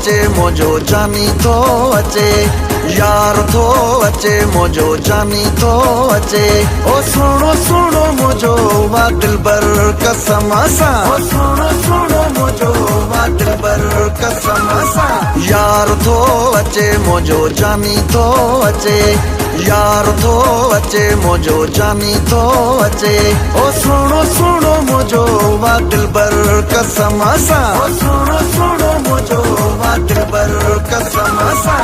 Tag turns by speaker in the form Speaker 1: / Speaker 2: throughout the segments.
Speaker 1: अचे मुंहिंजो जानी थो अचे, यार थो अचे मुंहिंजो जानी थो अचे। ओ सुहिणो सुहिणो मुंहिंजो वा दिलबर कसम सां, ओ सुहिणो सुहिणो मुंहिंजो वा दिलबर कसम सां। यार थो अचे मुंहिंजो जानी थो अचे, यार थो अचे मुंहिंजो जानी थो अचे। ओ सुहिणो सुहिणो मुंहिंजो वा दिलबर कसम सां, ओ सुहिणो सुहिणो मुंहिंजो वा दिलबर कसम सां।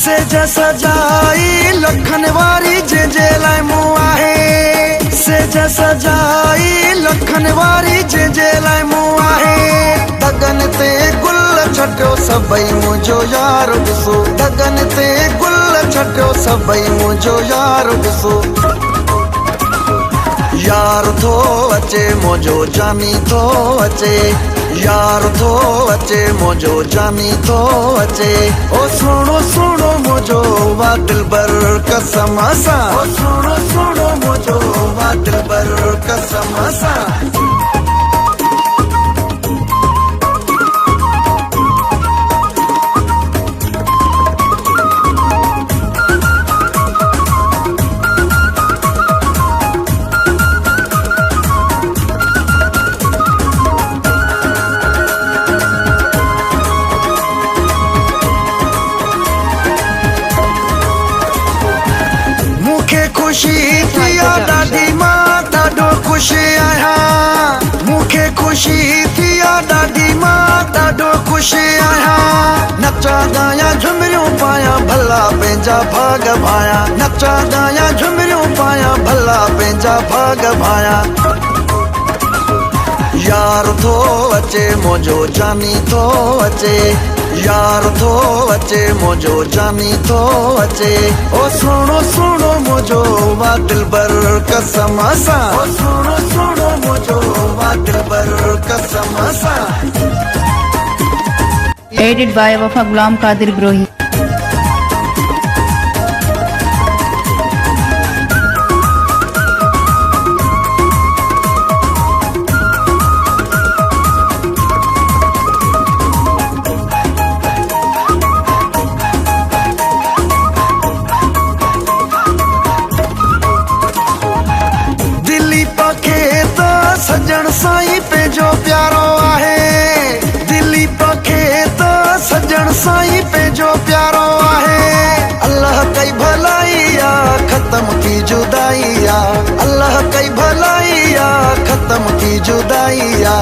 Speaker 1: सेज सजाई लखन वारी जे लाइ मूं आहे, सेज सजाई लखन वारी जे लाइ मूं आहे। दगन ते गुल छटियो सभई मुंहिंजो यार ॾिसो, दगन ते गुल छटियो सभई मुंहिंजो यार ॾिसो। यार थो अचे मुंहिंजो जानी थो अचे, यार थो अचे मुंहिंजो जानी थो अचे। ओ सुहिणो सुहिणो मुंहिंजो वा दिलबर कसम सां, ओ सुहिणो सुहिणो मुंहिंजो वा दिलबर कसम सां। खुशी थी ॾाढी मां ॾाढो ख़ुशि आहियां, मूंखे खुशी थी ॾाढी मां ॾाढो ख़ुशि आहियां। नचा ॻायां झुमरियूं पायां भला पंहिंजा भाग भायां, नचा ॻायां झुमरियूं पायां भला पंहिंजा भाग भायां। यार थो अचे मुंहिंजो जानी थो अचे, यार थो अचे मुंहिंजो जानी थो अचे। ओ सुहिणो सुहिणो मुंहिंजो वा दिलबर कसम सां, ओ सुहिणो सुहिणो मुंहिंजो वा दिलबर कसम सां।
Speaker 2: एडिट बाय वफा गुलाम कादिर ग्रोही। सजण साईं पंहिंजो प्यारो आहे, दिलीप खे त सजण साईं पंहिंजो प्यारो आहे। अल्लाह कई भलाई आ ख़त्म की जुदाई आ, अल्लाह कई भलाई आ ख़त्म की जुदाई आ।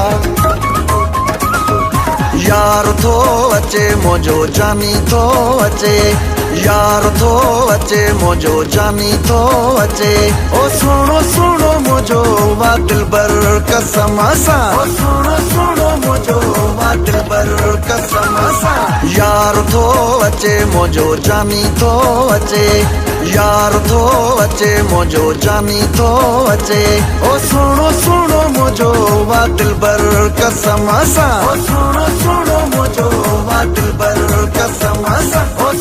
Speaker 2: यार थो अचे मुंहिंजो जानी थो अचे, यार थो अचे मुंहिंजो जानी थो अचे। ओ सुहिणो सुहिणो मुंहिंजो वा दिलबर कसम सां, ओ सुहिणो सुहिणो मुंहिंजो वा दिलबर कसम सां। यार थो अचे मुंहिंजो जानी थो अचे, यार थो अचे मुंहिंजो जानी थो अचे। ओ सुहिणो सुहिणो मुंहिंजो वा दिलबर कसम सां, ओ सुहिणो सुहिणो मुंहिंजो वा दिलबर कसम सां। ओ